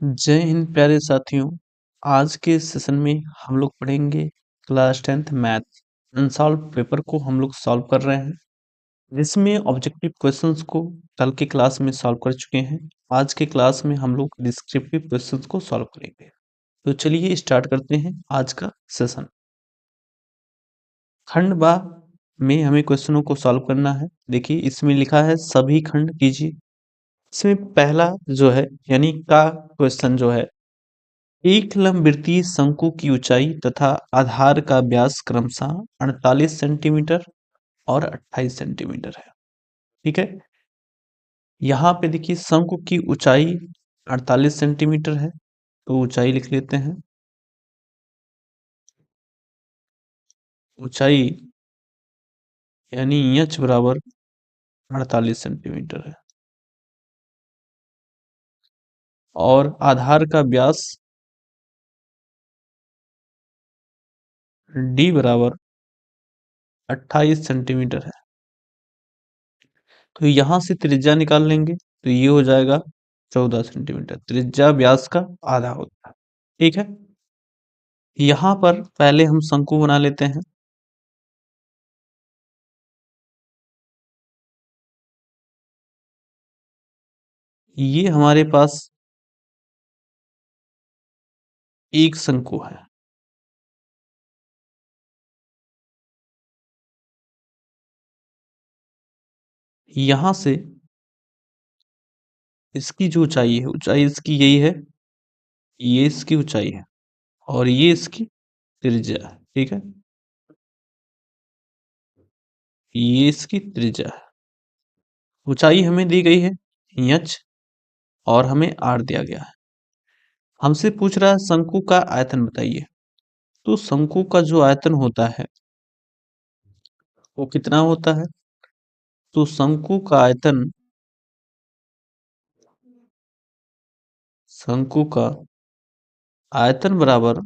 जय हिंद प्यारे साथियों। आज के सेशन में हम लोग पढ़ेंगे class 10th math unsolved paper को हम लोग सॉल्व कर रहे हैं, जिसमें ऑब्जेक्टिव क्वेश्चंस को कल के क्लास में सॉल्व कर चुके हैं। आज के क्लास में हम लोग डिस्क्रिप्टिव क्वेश्चंस को सॉल्व करेंगे। तो चलिए स्टार्ट करते हैं आज का सेशन। खंड बा में हमें क्वेश्चनों को सॉल्व करना है। देखिए इसमें लिखा है सभी खंड कीजिए। इसमें पहला जो है यानी का क्वेश्चन जो है, एक लंबवृत्तीय शंकु की ऊंचाई तथा आधार का व्यास क्रमशः 48 सेंटीमीटर और 28 सेंटीमीटर है। ठीक है, यहाँ पे देखिए शंकु की ऊंचाई 48 सेंटीमीटर है, तो ऊंचाई लिख लेते हैं। ऊंचाई यानी h बराबर 48 सेंटीमीटर है और आधार का व्यास d बराबर 28 सेंटीमीटर है। तो यहाँ से त्रिज्या निकाल लेंगे तो ये हो जाएगा 14 सेंटीमीटर। त्रिज्या व्यास का आधा होता है। ठीक है, यहाँ पर पहले हम शंकु बना लेते हैं। ये हमारे पास एक शंकु है। यहाँ से इसकी जो ऊंचाई है, ऊंचाई इसकी यही है, ये इसकी ऊंचाई है और ये इसकी त्रिज्या है। ठीक है, ये इसकी त्रिज्या है। ऊंचाई हमें दी गई है h और हमें r दिया गया है। हमसे पूछ रहा है शंकु का आयतन बताइए। तो शंकु का जो आयतन होता है वो कितना होता है? तो शंकु का आयतन, शंकु का आयतन बराबर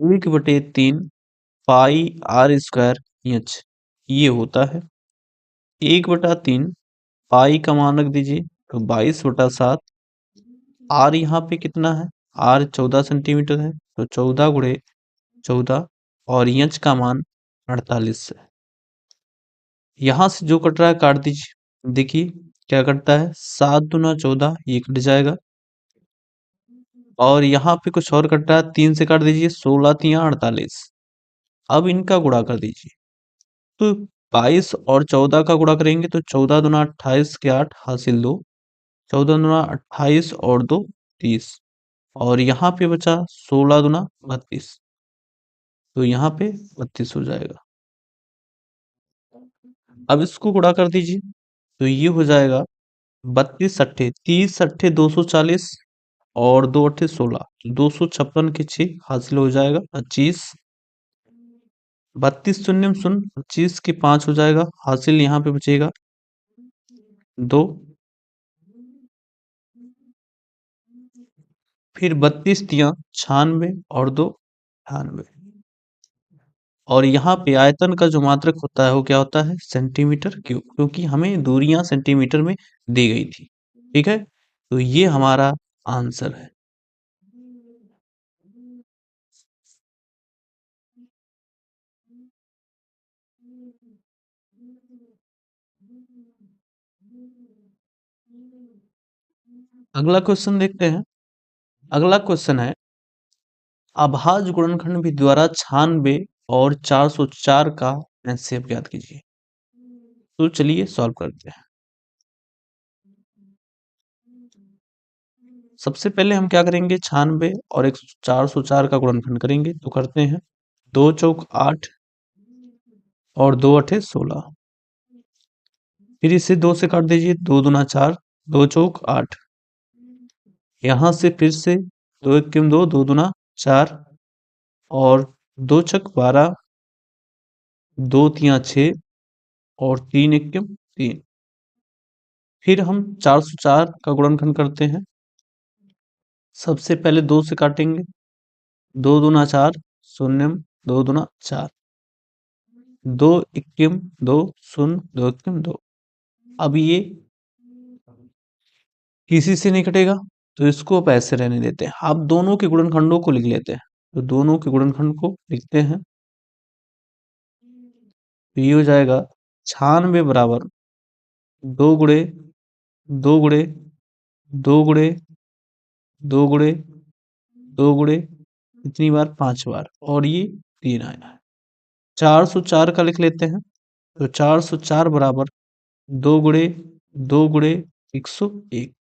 1/3 पाई r स्क्वायर h ये होता है। 1/3 पाई का मान रख दीजिए तो 22/7। r यहाँ पे कितना है? r 14 सेंटीमीटर है, तो 14 गुणे 14 और h का मान 48 है। यहाँ से जो कट रहा है काट दीजिए। देखिए क्या कटता है, 7 दूना 14, ये कट जाएगा। और यहाँ पे कुछ और कट रहा है, 3 से काट दीजिए, 16 तिया 48। अब इनका गुणा कर दीजिए। तो 22 और 14 का गुणा करेंगे तो 14 दूना 28 के 8 हासिल 2, 14 दूना 28 और 2 30 और यहाँ पे बचा 16 दूना 32, तो यहाँ पे 32 हो जाएगा। अब इसको गुणा कर दीजिए तो ये हो जाएगा 32 अट्ठे 30 अट्ठे 240 और 2 अट्ठे 16, 256 के 6 हासिल हो जाएगा 25। 32 शून्य शून्य 25 के 5 हो जाएगा, हासिल यहाँ पे बचेगा 2। फिर 32 तिया 96 और 2 98। और यहाँ पे आयतन का जो मात्रक होता है वो क्या होता है? सेंटीमीटर क्यूब, क्योंकि हमें दूरियां सेंटीमीटर में दी गई थी। ठीक है, तो ये हमारा आंसर है। अगला क्वेश्चन देखते हैं। अगला क्वेश्चन है, अभाज्य गुणनखंड विधि द्वारा 96 और 404 का एलसीएम ज्ञात कीजिए। तो चलिए सॉल्व करते हैं। सबसे पहले हम क्या करेंगे, 96 और 404 का गुणनखंड करेंगे। तो करते हैं, 2 चौक 8 और 2 अठे 16। फिर इसे 2 से काट दीजिए, 2 दूना 4, 2 चौक 8। यहाँ से फिर से 2 एक्किम 2, 2 दूना 4 और 2 छक 12, 2 तिया 6 और 3 एक्किम 3। फिर हम 404 का गुणनखंड करते हैं। सबसे पहले 2 से काटेंगे, 2 दूना 4 शून्यम 2 दूना 4, 2 एक्किम 2 शून्य 2 एक्किम 2 अब ये किसी से नहीं कटेगा, तो इसको अब ऐसे रहने देते हैं। अब दोनों के गुणनखंडों को लिख लेते हैं, तो दोनों के गुणनखंड को लिखते हैं। तो ये हो जाएगा 96 बराबर 2 गुणे 2 गुणे 2 गुणे 2 गुणे 2 गुणे कितनी बार? 5 बार, और ये 3 आया है। 404 का लिख लेते हैं, तो 404 बराबर 2 गुणे 101।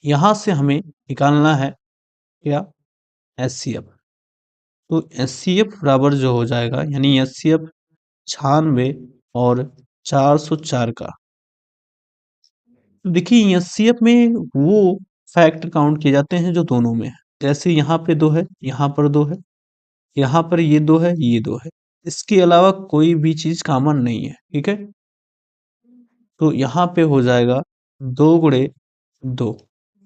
यहाँ से हमें निकालना है क्या? एचसीएफ। तो एचसीएफ बराबर जो हो जाएगा, यानी एचसीएफ 96 और 404 का। तो देखिए एचसीएफ में वो फैक्टर काउंट किए जाते हैं जो दोनों में है। जैसे यहाँ पे 2 है, यहाँ पर 2 है, यहाँ पर ये 2 है, ये 2 है। इसके अलावा कोई भी चीज कॉमन नहीं है, ठीक है। तो यहाँ पे हो जाएगा 2 गुणे 2,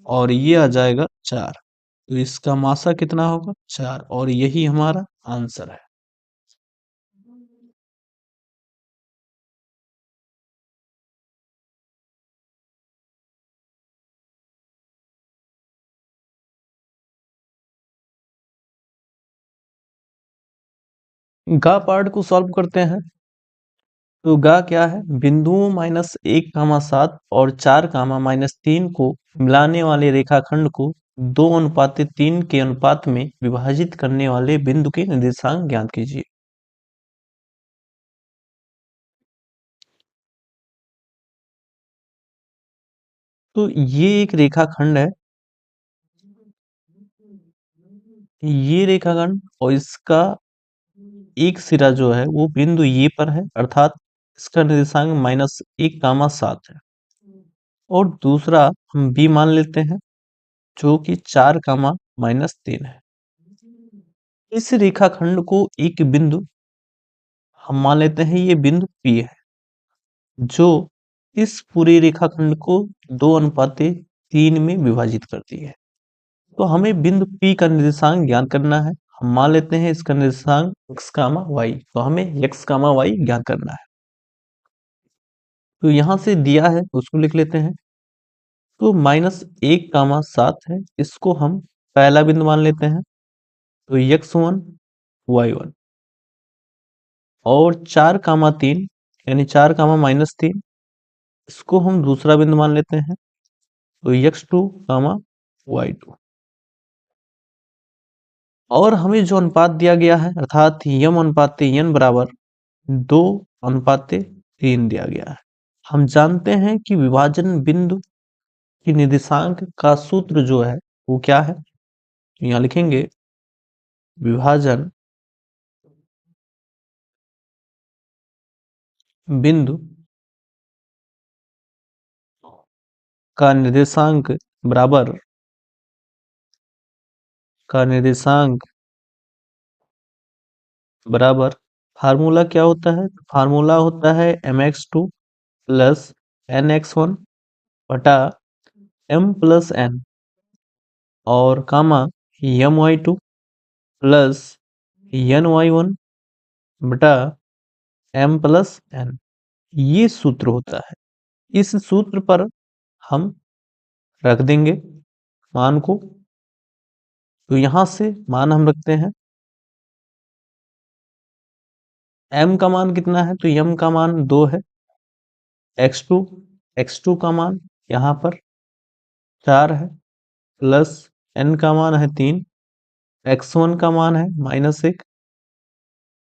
और ये आ जाएगा 4। तो इसका मासा कितना होगा? 4, और यही हमारा आंसर है। गा पार्ट को सॉल्व करते हैं। तो गा क्या है? बिंदुओं -1, 7 और 4, -3 को मिलाने वाले रेखाखंड को 2:3 के अनुपात में विभाजित करने वाले बिंदु के निर्देशांक ज्ञात कीजिए। तो ये एक रेखाखंड है, ये रेखाखंड, और इसका एक सिरा जो है वो बिंदु ये पर है, अर्थात इसका निर्देशांक -1, 7 है। और दूसरा हम बी मान लेते हैं, जो कि 4, -3 है। इस रेखाखंड को एक बिंदु हम मान लेते हैं, ये बिंदु P है, जो इस पूरे रेखाखंड को 2:3 में विभाजित करती है। तो हमें बिंदु P का निर्देशांक ज्ञात करना है। हम मान लेते हैं इसका निर्देशांक x, y, तो हमें x, y ज्ञात करना है। तो यहाँ से दिया है उसको लिख लेते हैं। तो -1, 7 है, इसको हम पहला बिंदु मान लेते हैं, तो x1 y1। और 4, 3 यानी 4, -3, इसको हम दूसरा बिंदु मान लेते हैं, तो x2, y2। और हमें जो अनुपात दिया गया है, अर्थात यम अनुपात n बराबर 2:3 दिया गया है। हम जानते हैं कि विभाजन बिंदु की निर्देशांक का सूत्र जो है वो क्या है? तो यहाँ लिखेंगे विभाजन बिंदु का निर्देशांक बराबर फार्मूला क्या होता है? फार्मूला होता है mx2 प्लस nx1 बटा m प्लस n, और कामा my2 प्लस ny1 बटा m प्लस n। ये सूत्र होता है। इस सूत्र पर हम रख देंगे मान को। तो यहां से मान हम रखते हैं, m का मान कितना है? तो m का मान 2 है, x2 का मान यहाँ पर 4 है, प्लस n का मान है 3, x1 का मान है -1,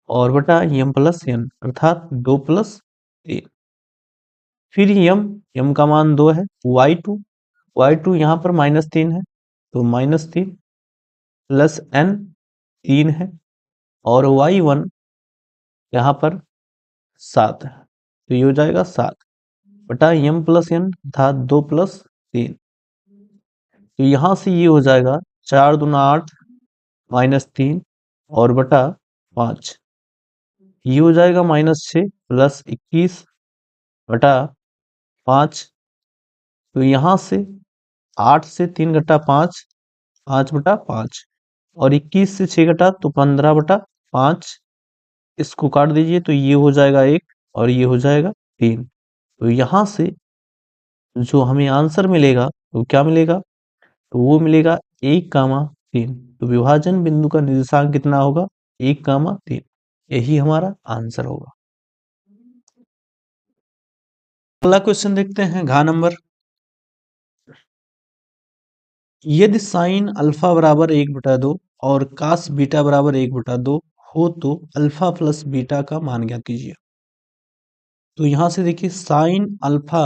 और बटा m प्लस n, अर्थात 2 प्लस 3। फिर m का मान 2 है, y2 यहाँ पर -3 है, तो -3 प्लस n 3 है, और y1 यहाँ पर 7 है, तो ये हो जाएगा 7 बटा m प्लस n, अर्थात 2 प्लस 3। तो यहाँ से ये हो जाएगा 4 दूना 8 -3 और बटा 5, ये हो जाएगा -6 प्लस 21 बटा 5। तो यहाँ से 8 से 3 घटा 5, 5 बटा 5, और 21 से 6 घटा तो 15 बटा 5। इसको काट दीजिए, तो ये हो जाएगा 1 और ये हो जाएगा 3। तो यहाँ से जो हमें आंसर मिलेगा वो क्या मिलेगा, तो वो मिलेगा 1,3। तो विभाजन बिंदु का निर्देशांक कितना होगा, 1,3। यही हमारा आंसर होगा। अगला क्वेश्चन देखते हैं, घ नंबर। यदि साइन अल्फा बराबर 1/2 और कास बीटा बराबर 1/2 हो तो अल्फा प्लस बीटा का मान ज्ञात कीजिए। तो यहां से देखिए साइन अल्फा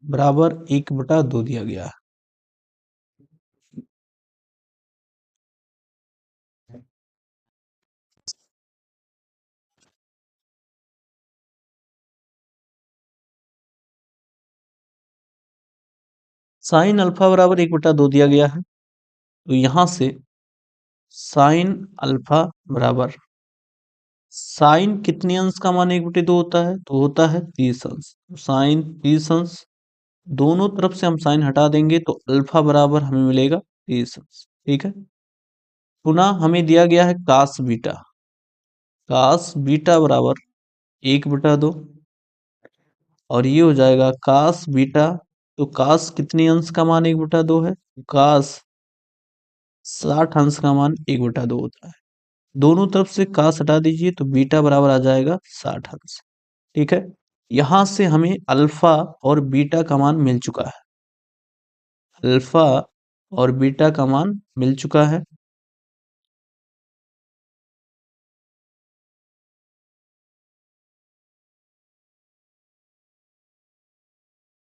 बराबर 1/2 दिया गया है। साइन अल्फा बराबर 1/2 दिया गया है। तो यहां से साइन अल्फा बराबर साइन कितने अंश का मान 1/2 होता है, तो होता है 30 अंश। साइन 30 अंश, दोनों तरफ से हम साइन हटा देंगे तो अल्फा बराबर हमें मिलेगा 30 अंश। ठीक है। पुनः हमें दिया गया है कास बीटा। कास बीटा बराबर 1/2 और ये हो जाएगा कास बीटा। तो कास कितने अंश का मान 1/2 है, कास 60 अंश का मान 1/2 होता है। दोनों तरफ से कास हटा दीजिए तो बीटा बराबर आ जाएगा 60 अंश। ठीक है। यहां से हमें अल्फा और बीटा का मान मिल चुका है। अल्फा और बीटा का मान मिल चुका है।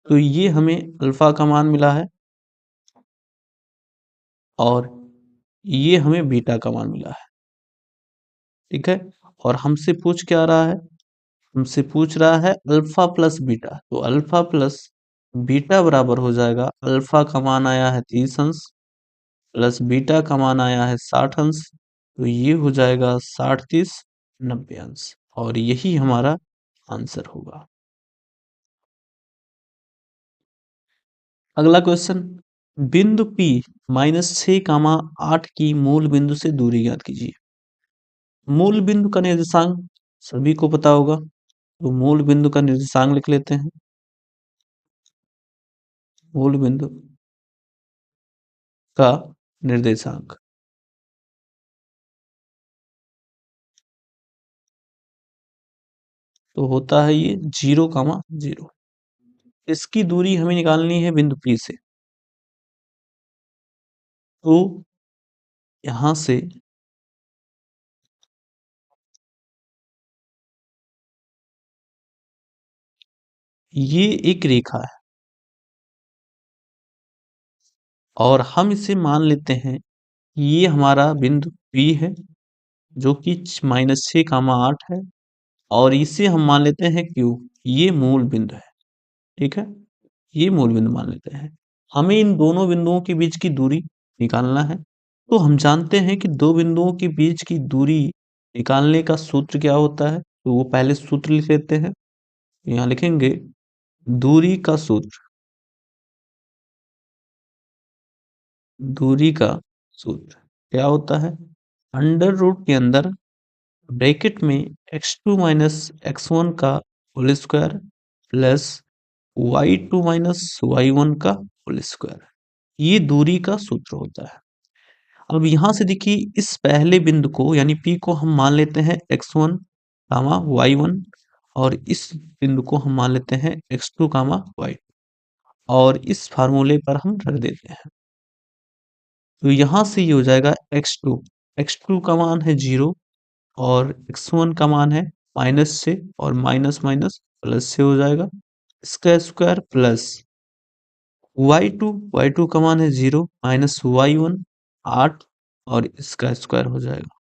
तो ये हमें अल्फा का मान मिला है और ये हमें बीटा का मान मिला है। ठीक है। और हमसे पूछ क्या रहा है, हमसे पूछ रहा है अल्फा प्लस बीटा। तो अल्फा प्लस बीटा बराबर हो जाएगा, अल्फा का मान आया है 30 अंश प्लस बीटा का मान आया है 60 अंश। तो ये हो जाएगा 60 30 90 अंश और यही हमारा आंसर होगा। अगला क्वेश्चन, बिंदु P -6, 8 की मूल बिंदु से दूरी ज्ञात कीजिए। मूल बिंदु का निर्देशांक सभी को पता होगा, तो मूल बिंदु का निर्देशांक लिख लेते हैं। मूल बिंदु का निर्देशांक तो होता है ये 0,0। इसकी दूरी हमें निकालनी है बिंदु P से। तो यहां से ये एक रेखा है और हम इसे मान लेते हैं ये हमारा बिंदु P है जो कि -6, 8 है और इसे हम मान लेते हैं Q। ये मूल बिंदु है। ठीक है। ये मूल बिंदु मान लेते हैं। हमें इन दोनों बिंदुओं के बीच की दूरी निकालना है। तो हम जानते हैं कि दो बिंदुओं के बीच की दूरी निकालने का सूत्र क्या होता है, तो वो पहले सूत्र लिख लेते हैं। यहाँ लिखेंगे दूरी का सूत्र। दूरी का सूत्र क्या होता है, अंडर रूट के अंदर ब्रैकेट में x2 माइनस x1 का whole square plus y2 minus y1 का होल स्क्वायर, ये दूरी का सूत्र होता है। अब यहां से देखिए इस पहले बिंदु को यानी P को हम मान लेते हैं x1 y1 और इस बिंदु को हम मान लेते हैं x2 y2 और इस फार्मूले पर हम रख देते हैं। तो यहां से ये हो जाएगा x2 का मान है 0 और x1 का मान है माइनस से और माइनस माइनस प्लस से हो जाएगा, इसका स्क्वायर प्लस y2 का मान है 0 माइनस y1 8 और इसका स्क्वायर हो जाएगा।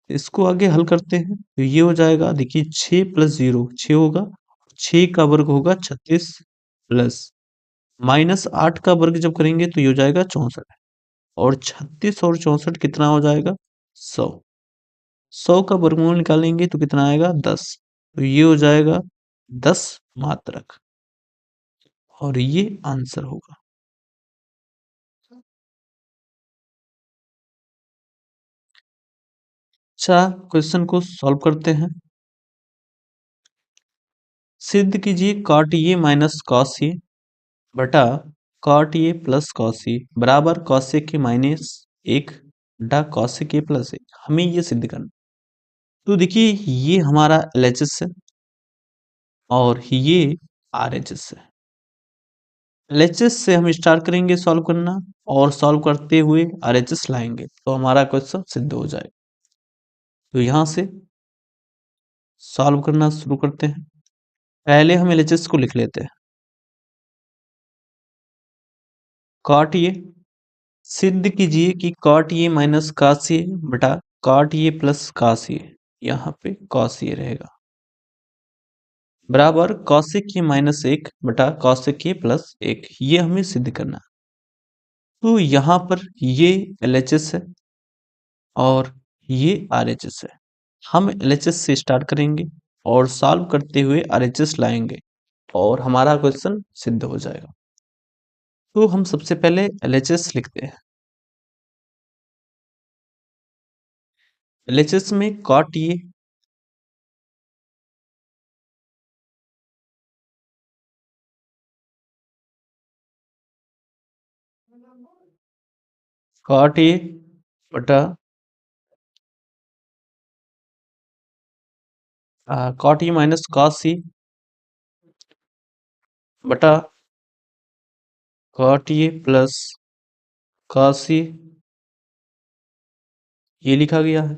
इसको आगे हल करते हैं तो ये हो जाएगा, देखिए 6 प्लस 0 6 होगा, 6 का वर्ग होगा 36 प्लस -8 का वर्ग जब करेंगे तो ये हो जाएगा 64 और 36 और 64 कितना हो जाएगा 100। 100 का वर्गमूल निकालेंगे तो कितना आएगा 10। तो ये हो जाएगा 10 मात्रक और ये आंसर होगा। अच्छा, क्वेश्चन को सॉल्व करते हैं। सिद्ध कीजिए cot a minus cos a बटा cot A plus cos A बराबर कॉसेक के माइनस 1 बटा कॉसेक ए प्लस 1। हमें ये सिद्ध करना। तो देखिए ये हमारा एलएचएस है और ये आरएचएस है। एलएचएस से हम स्टार्ट करेंगे सॉल्व करना और सॉल्व करते हुए आरएचएस लाएंगे तो हमारा क्वेश्चन सिद्ध हो जाएगा। तो यहां से सॉल्व करना शुरू करते हैं। पहले हम एलएचएस को लिख लेते हैं। कॉट ये सिद्ध कीजिए कि कॉट ये माइनस कास ये बटा कॉट ये प्लस कास ये, यहाँ पे कॉस ये रहेगा बराबर कॉसेक ये माइनस 1 बटा कॉसेक ये प्लस 1। ये हमें सिद्ध करना है। तो यहाँ पर ये एलएचएस है और ये आरएचएस है। हम एलएचएस से स्टार्ट करेंगे और सॉल्व करते हुए आरएचएस लाएंगे और हमारा क्वेश्चन सिद्ध हो जाएगा। तो हम सबसे पहले एलएचएस लिखते हैं। एलएचएस में कॉट ये कॉट ये बटा कॉट ये माइनस कॉस सी बटा कॉट ये प्लस कॉस सी, ये लिखा गया है।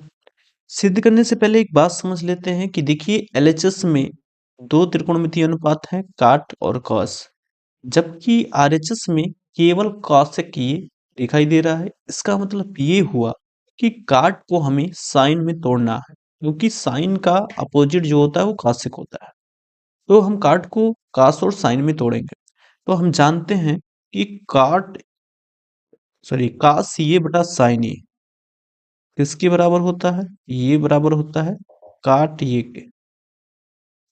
सिद्ध करने से पहले एक बात समझ लेते हैं कि देखिए एलएचएस में दो त्रिकोणमितीय अनुपात है काट और कॉस, जबकि आरएचएस में केवल कॉसेक ये दिखाई दे रहा है। इसका मतलब ये हुआ कि काट को हमें साइन में तोड़ना है क्योंकि साइन का अपोजिट जो होता है वो कॉसेक होता है। तो हम काट को कास और साइन में तोड़ेंगे। तो हम जानते हैं कि काट सॉरी कास ये बटा साइन ये किसके बराबर होता है, ये बराबर होता है काट ये के।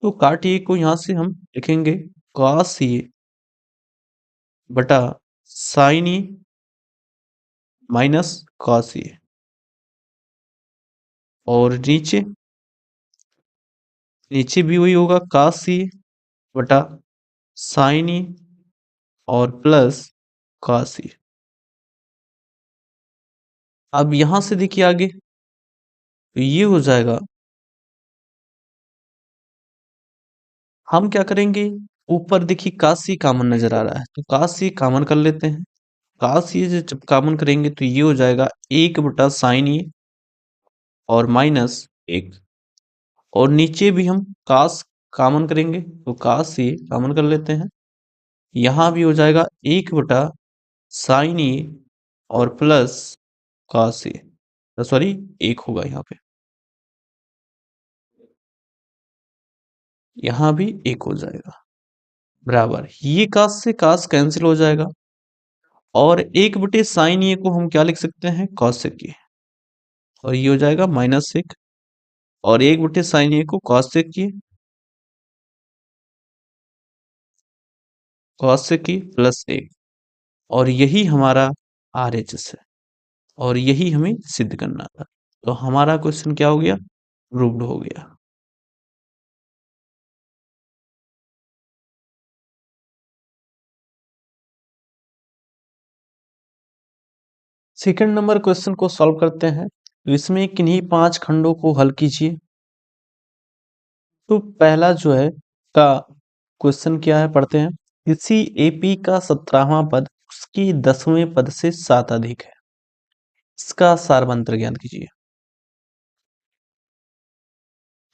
तो काट ये को यहां से हम लिखेंगे कॉस ये बटा साइन ये माइनस कॉस ये और नीचे नीचे भी वही होगा कॉस ये बटा साइन ये और प्लस कॉस ये। अब यहां से देखिए आगे तो ये हो जाएगा। हम क्या करेंगे, ऊपर देखिए काशी कॉमन नजर आ रहा है तो काशी कॉमन कर लेते हैं। काशी से जब कॉमन करेंगे तो ये हो जाएगा 1 बटा साइन ये और माइनस 1 और नीचे भी हम कास कॉमन करेंगे तो काश ये कॉमन कर लेते हैं। यहाँ भी हो जाएगा 1 बटा साइन ये और प्लस काश ये, सॉरी 1 होगा यहाँ पे, यहाँ भी 1 हो जाएगा बराबर ये काश से काश कैंसिल हो जाएगा और 1 बटे साइन ये को हम क्या लिख सकते हैं कॉसेक ये और ये हो जाएगा माइनस 1 और 1 बटे साइन ये को कॉसेक ये कॉसेक ये प्लस 1 और यही हमारा आरएचएस है और यही हमें सिद्ध करना था। तो हमारा क्वेश्चन क्या हो गया, प्रूव्ड हो गया। सेकंड नंबर क्वेश्चन को सॉल्व करते हैं। तो इसमें किन्हीं 5 खंडों को हल कीजिए। तो पहला जो है का क्वेश्चन क्या है पढ़ते हैं। किसी एपी का 17वां पद उसके 10वें पद से 7 अधिक है, इसका सारमंत्र ज्ञात कीजिए।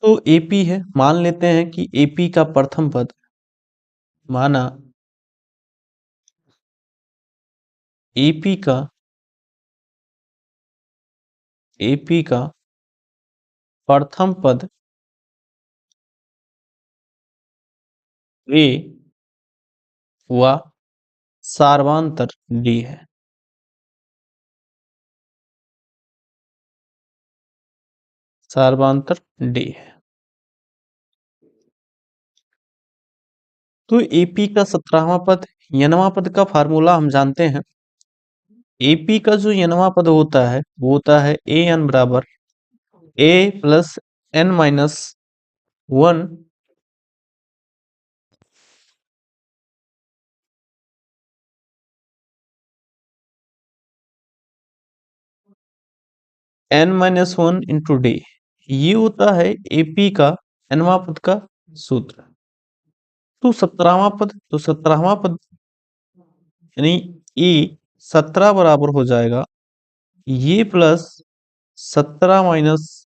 तो एपी है, मान लेते हैं कि एपी का प्रथम पद माना एपी का प्रथम पद ए हुआ सार्वांतर डी है। सार्वांतर डी है। तो एपी का 17वां पद यनवा पद का फार्मूला हम जानते हैं। एपी का जो यनवा पद होता है वो होता है ए एन बराबर a plus n minus 1 n-1 into d, ये होता है एपी का nवां पद का सूत्र। तो 17वां पद यानी ए 17 बराबर हो जाएगा ये प्लस 17 माइनस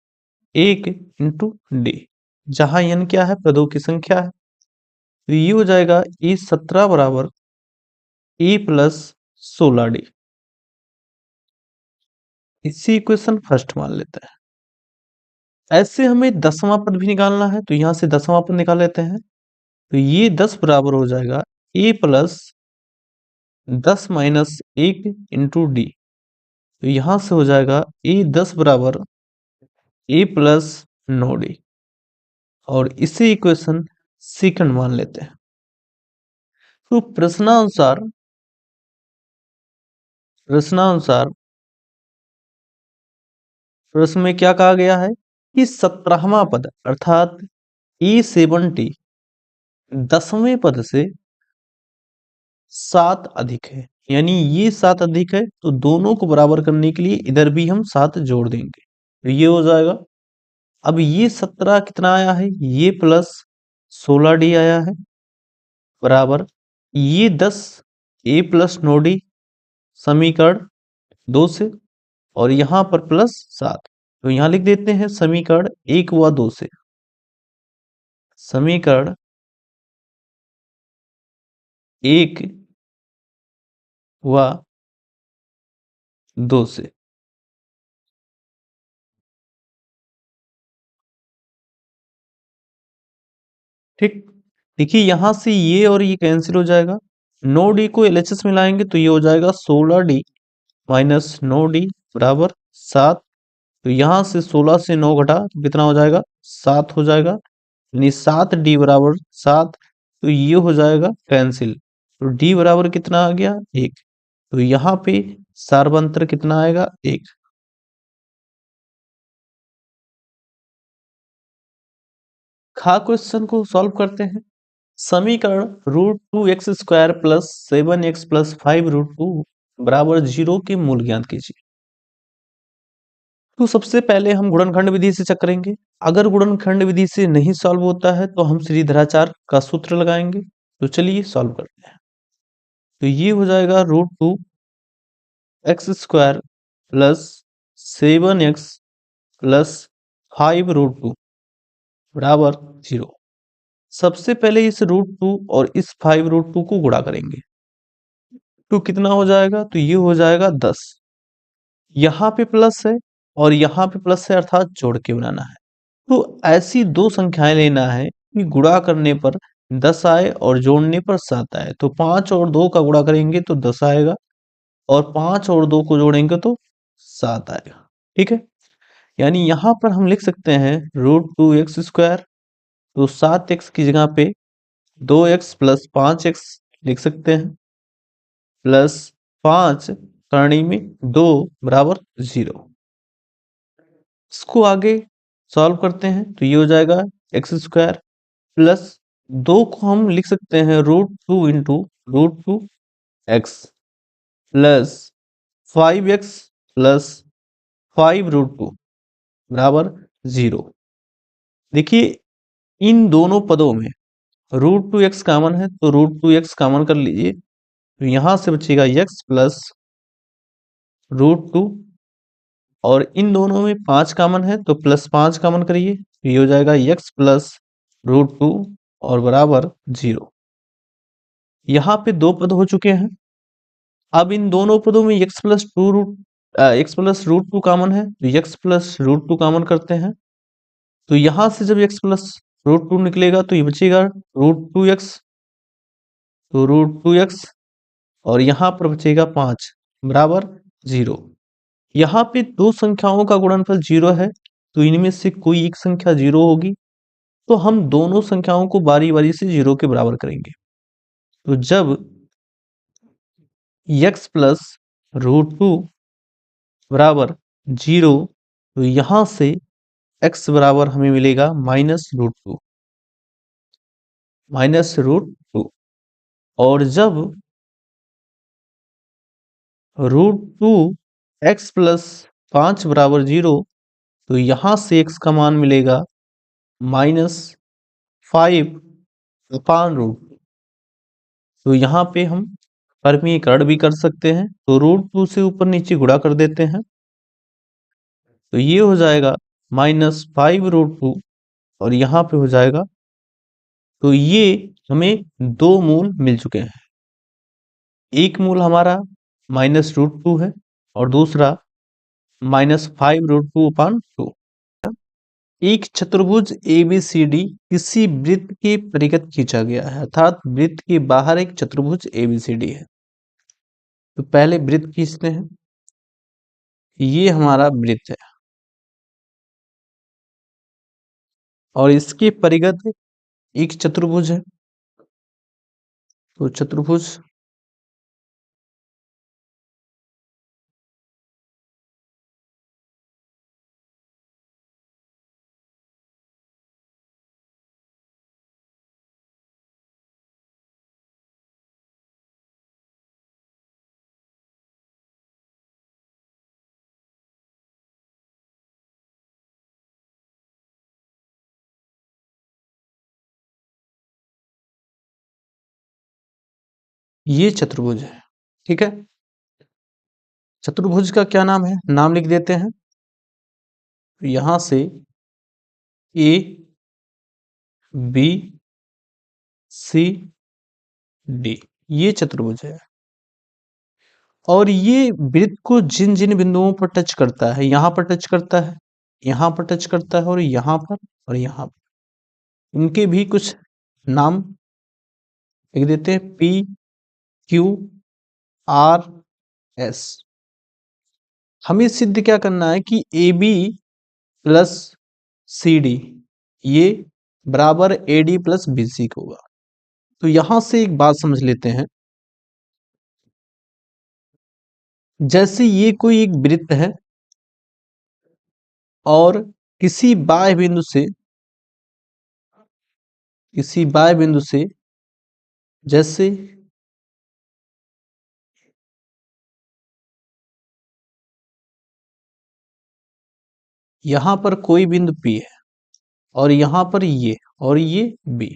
1 इंटू डे, जहां n क्या है, पदों की संख्या है। तो ये हो जाएगा ए 17 बराबर ए प्लस 16 डी। इसी इक्वेशन फर्स्ट मान लेते हैं। ऐसे हमें 10वां पद भी निकालना है, तो यहां से 10वां पद निकाल लेते हैं। तो ये 10 बराबर हो जाएगा ए प्लस 10 माइनस 1 इंटू डी। तो यहां से हो जाएगा ए 10 बराबर ए प्लस 9 डी, और इसी इक्वेशन सेकंड मान लेते हैं। तो प्रश्नानुसार प्रश्न में क्या कहा गया है कि 17वां पद अर्थात E70 10वें पद से 7 अधिक है, यानी ये 7 अधिक है, तो दोनों को बराबर करने के लिए इधर भी हम 7 जोड़ देंगे, तो ये हो जाएगा। अब ये 17 कितना आया है, ये प्लस 16 डी आया है, बराबर ये 10 ए प्लस 9 डी समीकरण 2 से, और यहाँ पर प्लस 7, तो यहाँ लिख देते हैं समीकरण 1 व 2 से। समीकरण 1 व 2 से। ठीक, देखिए यहां से ये और ये कैंसिल हो जाएगा, 9 डी को एलएचएस में लाएंगे तो ये हो जाएगा 16 डी माइनस 9 डी बराबर 7। तो यहां से 16 से 9 घटा तो कितना हो जाएगा, 7 हो जाएगा, यानी 7 डी बराबर 7। तो ये हो जाएगा कैंसिल, तो डी बराबर कितना आ गया, 1। तो यहाँ पे सार्वंतर कितना आएगा, 1। खा क्वेश्चन को सॉल्व करते हैं। समीकरण √2x² प्लस 7x प्लस 5√2 बराबर 0 के मूल ज्ञात कीजिए। तो सबसे पहले हम गुणनखंड विधि से चेक करेंगे। अगर गुणनखंड विधि से नहीं सॉल्व होता है तो हम श्रीधराचार्य का सूत्र लगाएंगे। तो चलिए सॉल्व करते हैं। तो ये हो जाएगा √2x² प्लस 7x प्लस 5√2 बराबर 0। सबसे पहले इस √2 और इस 5√2 को गुणा करेंगे, तो कितना हो जाएगा, तो ये हो जाएगा 10। यहाँ पे प्लस है और यहाँ पे प्लस है, अर्थात जोड़ के बनाना है। तो ऐसी दो संख्याएं लेना है कि गुणा करने पर 10 आए और जोड़ने पर 7 आए। तो 5 और 2 का गुणा करेंगे तो 10 आएगा, और 5 और 2 को जोड़ेंगे तो 7 आएगा। ठीक है, यानी यहाँ पर हम लिख सकते हैं √2x², तो 7x की जगह पे 2x प्लस 5x लिख सकते हैं, प्लस 5 सरणी में 2 बराबर 0। इसको आगे सॉल्व करते हैं तो ये हो जाएगा x² प्लस 2 को हम लिख सकते हैं √2 into √2x plus 5x plus 5√2 बराबर 0। देखिए इन दोनों पदों में √2x कॉमन है, तो √2x कॉमन कर लीजिए, तो यहां से बचेगा x प्लस √2, और इन दोनों में 5 कॉमन है तो प्लस 5 कॉमन करिए, तो ये हो जाएगा x प्लस √2 और बराबर 0। यहाँ पे दो पद हो चुके हैं। अब इन दोनों पदों में x प्लस √2 कॉमन है, तो x प्लस √2 कॉमन करते हैं। तो यहां से जब x प्लस √2 निकलेगा तो ये बचेगा √2x, तो √2x, और यहाँ पर बचेगा 5 बराबर 0। यहाँ पे दो संख्याओं का गुणनफल 0 है, तो इनमें से कोई एक संख्या 0 होगी, तो हम दोनों संख्याओं को बारी बारी से 0 के बराबर करेंगे। तो जब x प्लस √2 बराबर 0, तो यहां से x बराबर हमें मिलेगा -√2, -√2। और जब √2x प्लस 5 बराबर 0, तो यहां से x का मान मिलेगा -5/√2। तो यहाँ पे हम परमीकरण भी कर सकते हैं, तो √2 से ऊपर नीचे गुणा कर देते हैं, तो ये हो जाएगा -5√2, और यहाँ पे हो जाएगा, तो ये हमें दो मूल मिल चुके हैं। एक मूल हमारा -√2 है और दूसरा -5√2/2। एक चतुर्भुज ABCD किसी वृत्त के परिगत खींचा गया है, अर्थात वृत्त के बाहर एक चतुर्भुज ABCD है। तो पहले वृत्त खींचते हैं, ये हमारा वृत्त है और इसके परिगत एक चतुर्भुज है। तो चतुर्भुज ये चतुर्भुज है, ठीक है। चतुर्भुज का क्या नाम है, नाम लिख देते हैं। तो यहां से ए बी सी डी, ये चतुर्भुज है और ये वृत्त को जिन जिन बिंदुओं पर टच करता है, यहां पर टच करता है, यहां पर टच करता है और यहां पर और यहां पर, इनके भी कुछ नाम लिख देते हैं। P Q R S। हमें सिद्ध क्या करना है कि AB प्लस CD ये बराबर AD प्लस BC का होगा। तो यहां से एक बात समझ लेते हैं, जैसे ये कोई एक वृत्त है और किसी बाह्य बिंदु से, किसी बाह्य बिंदु से, जैसे यहां पर कोई बिंदु P है और यहां पर ये और ये B,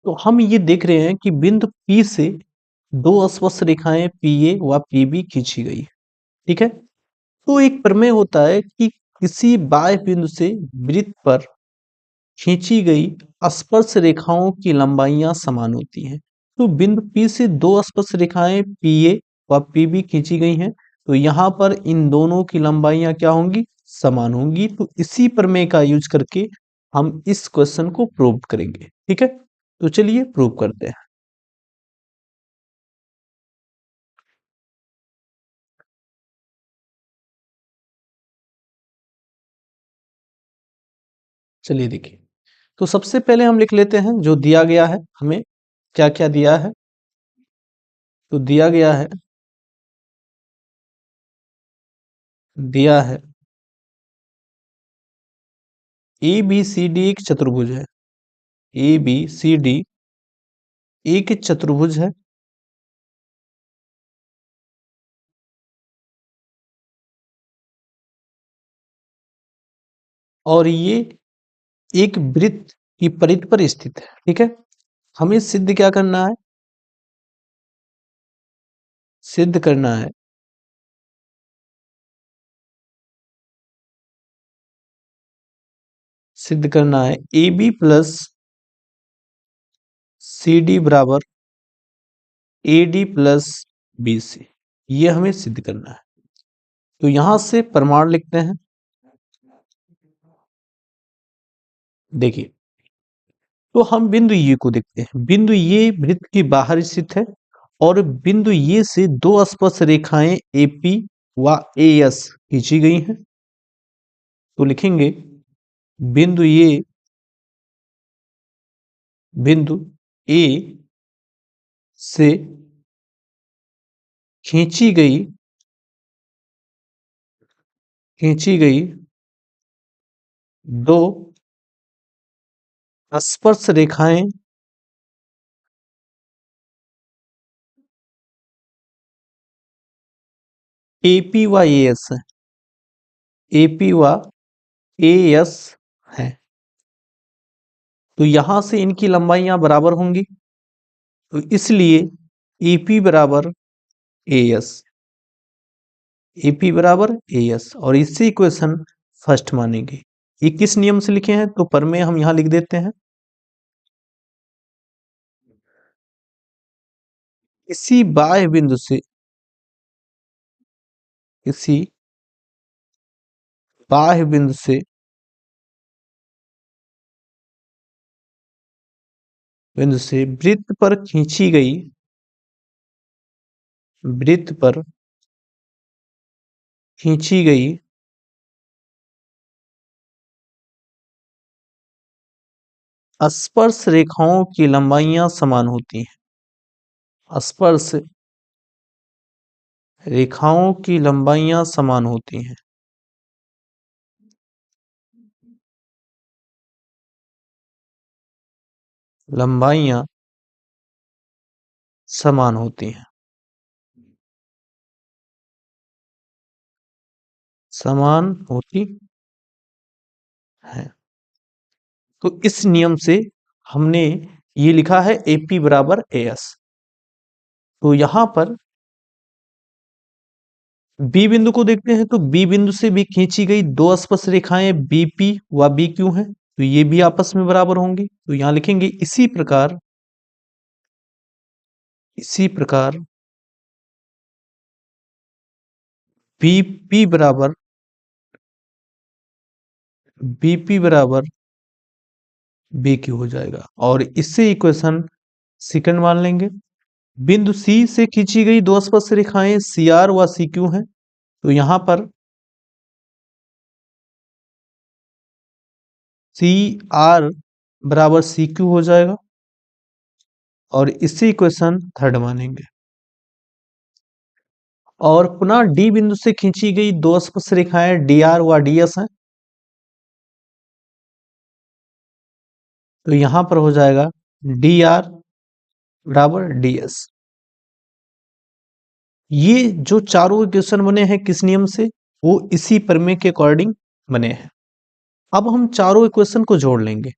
तो हम ये देख रहे हैं कि बिंदु P से दो स्पर्श रेखाएं PA व PB खींची गई, ठीक है। तो एक प्रमेय होता है कि किसी बाह्य बिंदु से वृत्त पर खींची गई स्पर्श रेखाओं की लंबाइयां समान होती हैं। तो बिंदु P से दो स्पर्श रेखाएं PA व PB खींची गई हैं, तो यहाँ पर इन दोनों की लंबाइयां क्या होंगी, समान होंगी। तो इसी प्रमेय का यूज करके हम इस क्वेश्चन को प्रूव करेंगे, ठीक है। तो चलिए प्रूव करते हैं। चलिए देखिए, तो सबसे पहले हम लिख लेते हैं जो दिया गया है, हमें क्या क्या दिया है। तो दिया है ए बी सी डी एक चतुर्भुज है, ए बी सी डी एक चतुर्भुज है और ये एक वृत्त की परिधि पर स्थित है, ठीक है। हमें सिद्ध क्या करना है, सिद्ध करना है सिद्ध करना है a b plus c d बराबर a d plus b c, ये हमें सिद्ध करना है। तो यहां से प्रमाण लिखते हैं। देखिए, तो हम बिंदु ये को देखते हैं। बिंदु ये वृत्त के बाहर स्थित है और बिंदु ये से दो स्पर्श रेखाएं AP व AS खींची गई हैं। तो लिखेंगे बिंदु ये, बिंदु A से खींची गई खींची गई दो स्पर्श रेखाएं AP व AS हैं। AP व AS हैं, तो यहां से इनकी लंबाइयां बराबर होंगी, तो इसलिए AP बराबर AS, AP बराबर AS, और इसी इक्वेशन फर्स्ट मानेंगे। ये किस नियम से लिखे हैं, तो पर में हम यहां लिख देते हैं, इसी बाह्य बिंदु से, इसी बाह्य बिंदु से वृत्त पर खींची गई, वृत्त पर खींची गई स्पर्श रेखाओं की लंबाइयां समान होती हैं, स्पर्श रेखाओं की लंबाइयां समान होती हैं, लंबाइयां समान होती हैं, समान होती हैं। तो इस नियम से हमने ये लिखा है AP बराबर AS। तो यहां पर बी बिंदु को देखते हैं, तो बी बिंदु से भी खींची गई दो स्पर्श रेखाएं BP व BQ हैं, तो ये भी आपस में बराबर होंगी, तो यहां लिखेंगे इसी प्रकार, इसी प्रकार BP बराबर, BP बराबर BQ हो जाएगा, और इससे इक्वेशन सेकंड मान लेंगे। बिंदु C से खींची गई दो स्पर्श रेखाएं CR व CQ हैं, तो यहां पर CR बराबर CQ हो जाएगा, और इसी इक्वेशन थर्ड मानेंगे। और पुनः D बिंदु से खींची गई दो स्पर्श रेखाएं DR व DS हैं, तो यहां पर हो जाएगा DR बराबर DS। ये जो चारों इक्वेशन बने हैं किस नियम से, वो इसी प्रमेय के अकॉर्डिंग बने हैं। अब हम चारों इक्वेशन को जोड़ लेंगे,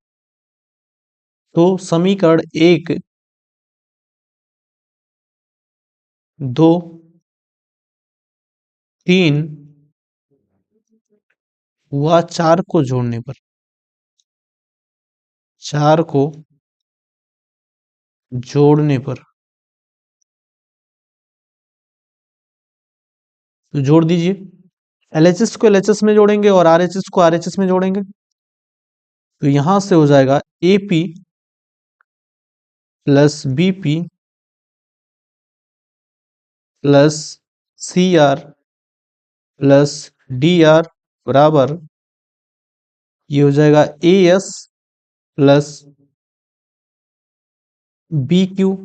तो समीकरण 1, 2, 3 व 4 को जोड़ने पर, 4 को जोड़ने पर, तो जोड़ दीजिए। LHS को LHS में जोड़ेंगे और RHS को RHS में जोड़ेंगे, तो यहां से हो जाएगा AP plus BP plus CR plus DR बराबर, ये हो जाएगा AS plus BQ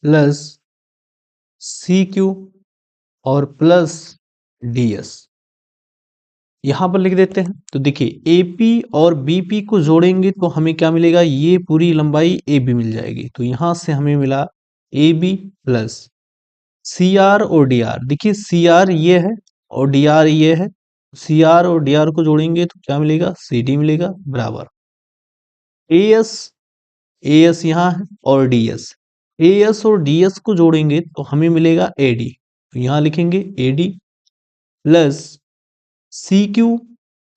plus CQ और प्लस DS। यहां पर लिख देते हैं, तो देखिए AP और BP को जोड़ेंगे तो हमें क्या मिलेगा, ये पूरी लंबाई AB मिल जाएगी, तो यहां से हमें मिला AB प्लस CR और DR। देखिए CR ये है और DR ये है, CR और DR को जोड़ेंगे तो क्या मिलेगा, CD मिलेगा, बराबर AS, AS यहाँ है और DS, AS और DS को जोड़ेंगे तो हमें मिलेगा AD, तो यहाँ लिखेंगे AD प्लस CQ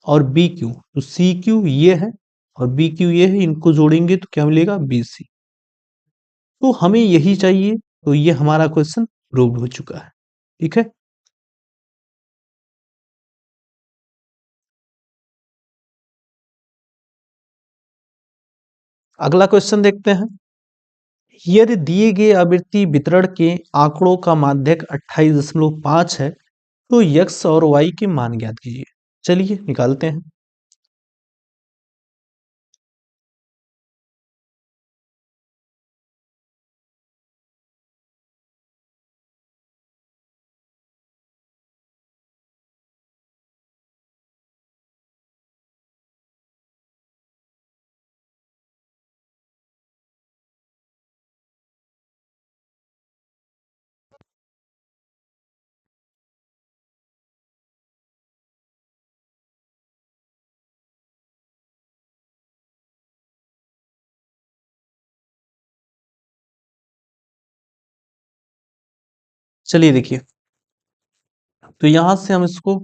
और BQ, तो CQ ये है और BQ ये है, इनको जोड़ेंगे तो क्या मिलेगा, BC। तो हमें यही चाहिए, तो ये हमारा क्वेश्चन प्रूव्ड हो चुका है। ठीक है, अगला क्वेश्चन देखते हैं। यदि दिए गए आवृत्ति वितरण के आंकड़ों का माध्यक 28.5 है, तो x और y के मान ज्ञात कीजिए। चलिए निकालते हैं। चलिए देखिए, तो यहां से हम इसको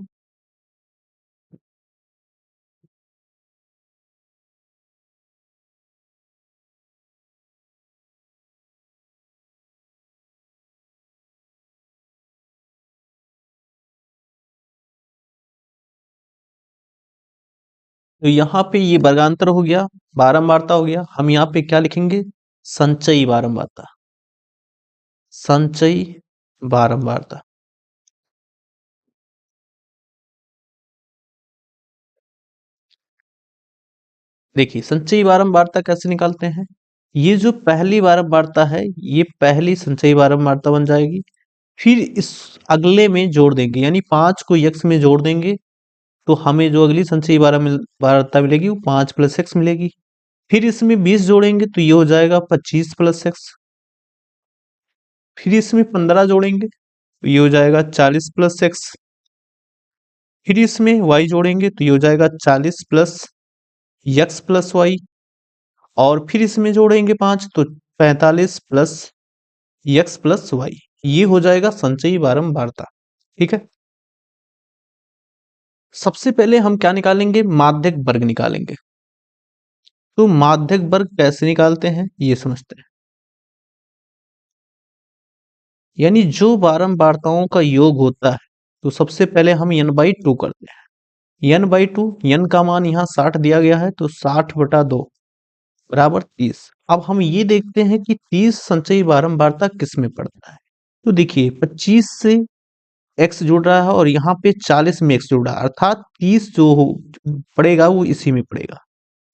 तो यहाँ पे ये वर्गांतर हो गया, बारंबारता हो गया। हम यहाँ पे क्या लिखेंगे? संचयी बारंबारता, संचयी बारंबारता। देखिए संचयी बारंबारता कैसे निकालते हैं? ये जो पहली बारंबारता है, ये पहली संचयी बारंबारता बन जाएगी। फिर इस अगले में जोड़ देंगे, यानी 5 को x में जोड़ देंगे, तो हमें जो अगली संचयी बारंबारता मिलेगी वो 5 प्लस x मिलेगी। फिर इसमें 20 जोड़ेंगे तो ये हो जाएगा 25 प्लस x। फिर इसमें 15 जोड़ेंगे तो ये हो जाएगा 40 प्लस x। फिर इसमें y जोड़ेंगे तो ये हो जाएगा 40 प्लस x प्लस y। और फिर इसमें जोड़ेंगे 5 तो 45 प्लस x प्लस y। ये हो जाएगा संचयी बारंबारता। ठीक है, सबसे पहले हम क्या निकालेंगे? माध्यक वर्ग निकालेंगे। तो माध्यक वर्ग कैसे निकालते हैं ये समझते हैं। यानी जो बारंबारताओं का योग होता है, तो सबसे पहले हम n/2 करते हैं। n/2, n का मान यहाँ 60 दिया गया है, तो 60/2 बराबर 30। अब हम ये देखते हैं कि 30 संचयी बारंबारता किस में पड़ता है। तो देखिए 25 से x जुड़ रहा है और यहाँ पे 40 में x जुड़ रहा है, अर्थात 30 जो पड़ेगा वो इसी में पड़ेगा।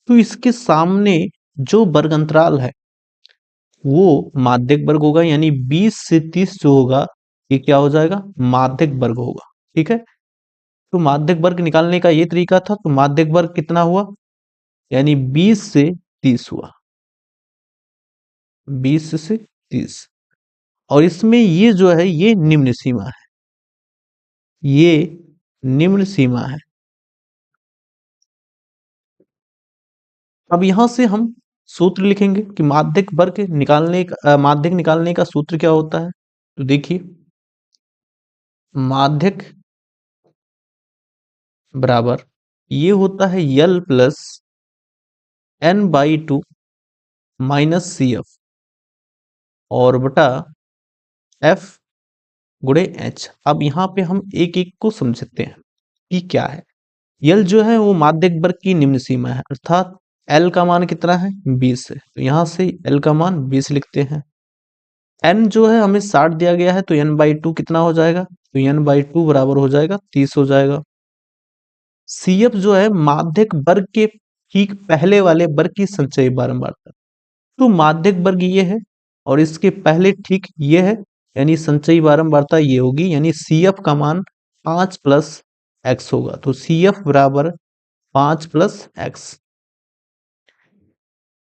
तो इसके सामने जो वर्ग अंतराल है वो माध्यक वर्ग होगा, यानी 20 से 30 जो होगा ये क्या हो जाएगा? माध्यक वर्ग होगा। ठीक है, तो माध्यक वर्ग निकालने का ये तरीका था। तो माध्यक वर्ग कितना हुआ? यानी 20 से 30 हुआ, 20 से 30। और इसमें ये जो है ये निम्न सीमा है, ये निम्न सीमा है। अब यहां से हम सूत्र लिखेंगे कि माध्यक वर्ग निकालने का माध्यक निकालने का सूत्र क्या होता है। तो देखिए माध्यक बराबर ये होता है यल प्लस n/2 माइनस CF और बटा F गुणे H। अब यहाँ पे हम एक एक को समझते हैं कि क्या है। यल जो है वो माध्यक वर्ग की निम्न सीमा है, अर्थात L का मान कितना है? 20 है, तो यहाँ से L का मान 20 लिखते हैं। N जो है हमें 60 दिया गया है, तो n/2 कितना हो जाएगा? तो n/2 बराबर हो जाएगा 30 हो जाएगा। CF जो है माध्यक वर्ग के ठीक पहले वाले वर्ग की संचयी बारंबारता। तो माध्यक वर्ग ये है और इसके पहले ठीक ये है, यानी संचयी बारंबारता ये होगी, यानी CF का मान 5 प्लस x होगा। तो CF बराबर 5 प्लस x।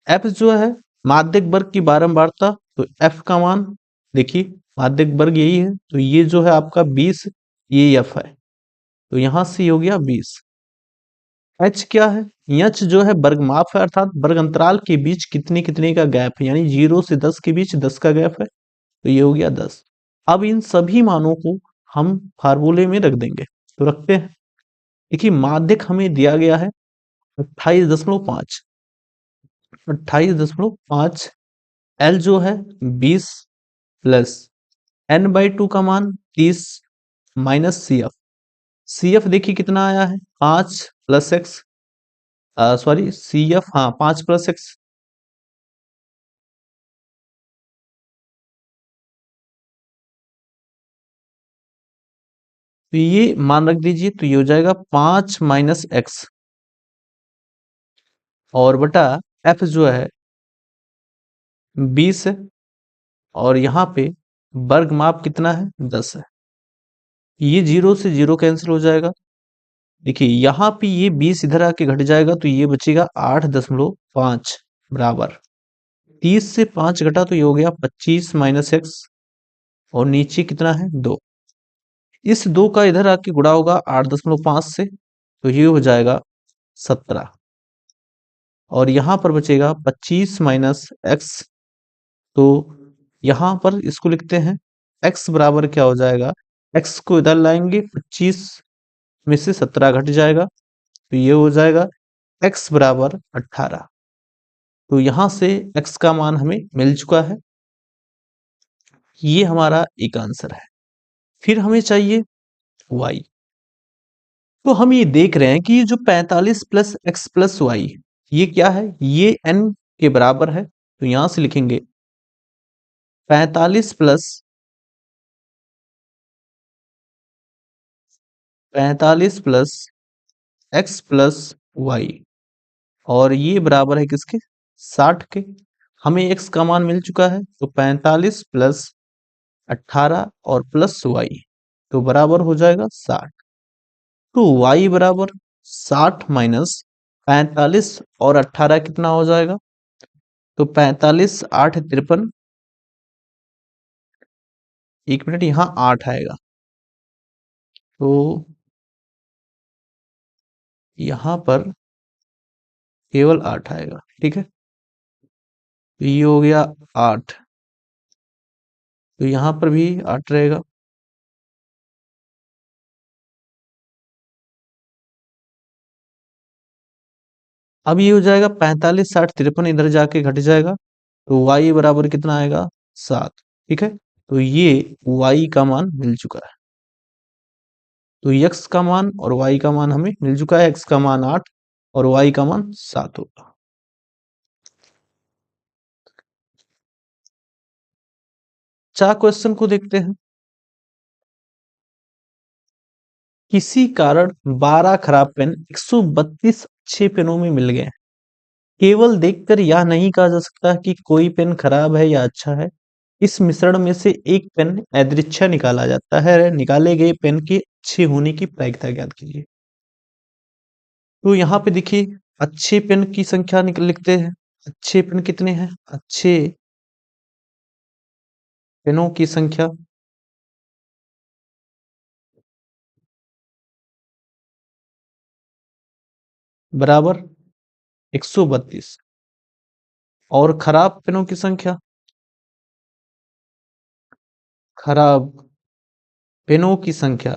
F जो है माध्यक वर्ग की बारंबारता, तो F का मान देखिए माध्यक वर्ग यही है, तो ये जो है आपका 20, ये F है, तो यहां से ये हो गया 20। H क्या है? H जो है वर्ग माप है, अर्थात वर्ग अंतराल के बीच कितने कितने का गैप है, यानी 0 से 10 के बीच 10 का गैप है, तो ये हो गया 10। अब इन सभी मानों को हम फार्मूले में रख देंगे, तो रखते हैं। देखिए माध्यक हमें दिया गया है 28.5, 28.5। L जो है 20 प्लस n/2 का मान 30 माइनस CF। CF देखिए कितना आया है? 5 प्लस x, सॉरी CF, हाँ 5 प्लस x। तो ये मान रख दीजिए, तो ये हो जाएगा 5 माइनस x और बटा F जो है 20 है और यहाँ पे वर्ग माप कितना है? 10 है। ये 0 से 0 कैंसिल हो जाएगा। देखिए यहाँ पे ये 20 इधर आके घट जाएगा, तो ये बचेगा 8.5 बराबर 30 से 5 घटा, तो ये हो गया 25 माइनस x और नीचे कितना है? 2। इस 2 का इधर आके गुणा होगा 8.5 से, तो ये हो जाएगा 17 और यहाँ पर बचेगा 25 माइनस x। तो यहाँ पर इसको लिखते हैं x बराबर क्या हो जाएगा, x को इधर लाएंगे 25 में से 17 घट जाएगा, तो ये हो जाएगा x बराबर 18। तो यहां से x का मान हमें मिल चुका है, ये हमारा एक आंसर है। फिर हमें चाहिए y। तो हम ये देख रहे हैं कि ये जो 45 प्लस एक्स प्लस वाई, ये क्या है, ये n के बराबर है। तो यहां से लिखेंगे 45 plus 45 plus x plus y, और ये बराबर है किसके, 60 के। हमें x का मान मिल चुका है, तो 45 प्लस 18 और प्लस वाई, तो बराबर हो जाएगा 60। तो y बराबर 60 माइनस 45 और 18 कितना हो जाएगा, तो 45 8 53, 1 मिनट, यहाँ 8 आएगा, तो यहाँ पर केवल 8 आएगा। ठीक है, तो ये हो गया 8, तो यहाँ पर भी 8 रहेगा। अब ये हो जाएगा 45 60 53, इधर जाके घट जाएगा, तो y बराबर कितना आएगा, 7। ठीक है, तो ये y का मान मिल चुका है। तो x का मान और y का मान हमें मिल चुका है, x का मान 8 और y का मान 7 होगा। क्वेश्चन को देखते हैं। किसी कारण 12 खराब पेन 132 अच्छे पेनों में मिल गए। केवल देखकर यह नहीं कहा जा सकता कि कोई पेन खराब है या अच्छा है। इस मिश्रण में से एक पेन यादृच्छा निकाला जाता है। निकाले गए पेन के अच्छे होने की प्रायिकता ज्ञात कीजिए। तो यहाँ पे देखिए, अच्छे पेन की संख्या निकल लिखते हैं। अच्छे पेन कितने हैं, अच्छे पेनों की संख्या बराबर 132, और खराब पेनों की संख्या, खराब पेनों की संख्या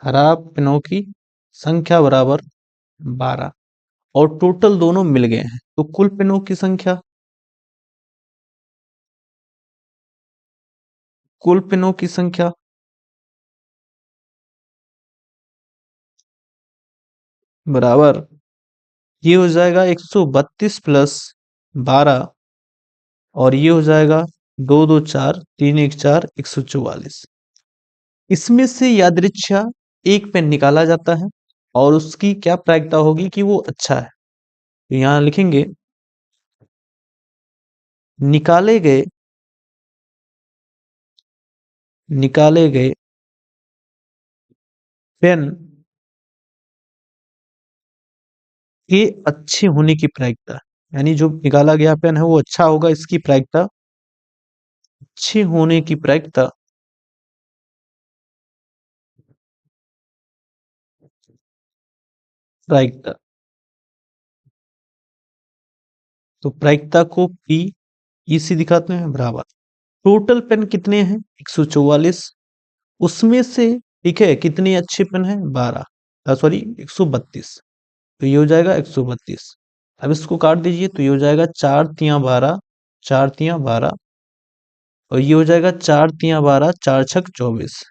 खराब पेनों की संख्या बराबर 12, और टोटल दोनों मिल गए हैं, तो कुल पेनों की संख्या, कुल पेनों की संख्या बराबर, ये हो जाएगा 132 प्लस 12, और ये हो जाएगा 2 2 4 3 1 4 144। इसमें से यादृच्छा एक पेन निकाला जाता है, और उसकी क्या प्रायिकता होगी कि वो अच्छा है। तो यहाँ लिखेंगे निकाले गए निकाले गए पेन के अच्छे होने की प्रायिकता, यानी जो निकाला गया पेन है वो अच्छा होगा, इसकी प्रायिकता, अच्छे होने की प्रायिकता प्रायिकता तो प्रायिकता को पी ई से दिखाते हैं बराबर, टोटल पेन कितने हैं 144, उसमें से, ठीक है, कितने अच्छे पेन हैं 12, सॉरी 132, तो ये हो जाएगा 132। अब इसको काट दीजिए, तो ये हो जाएगा 4 तिया 12, 4 तिया 12, और ये हो जाएगा 4 तिया 12, 4 छक 24,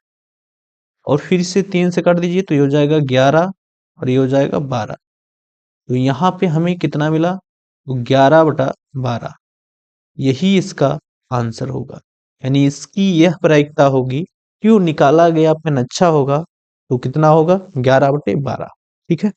और फिर से 3 से काट दीजिए, तो ये हो जाएगा 11, और ये हो जाएगा 12। तो यहाँ पे हमें कितना मिला, तो 11/12, यही इसका आंसर होगा। यानी इसकी यह प्रायिकता होगी, क्यों निकाला गया पेन अच्छा होगा, तो कितना होगा 11/12। ठीक है।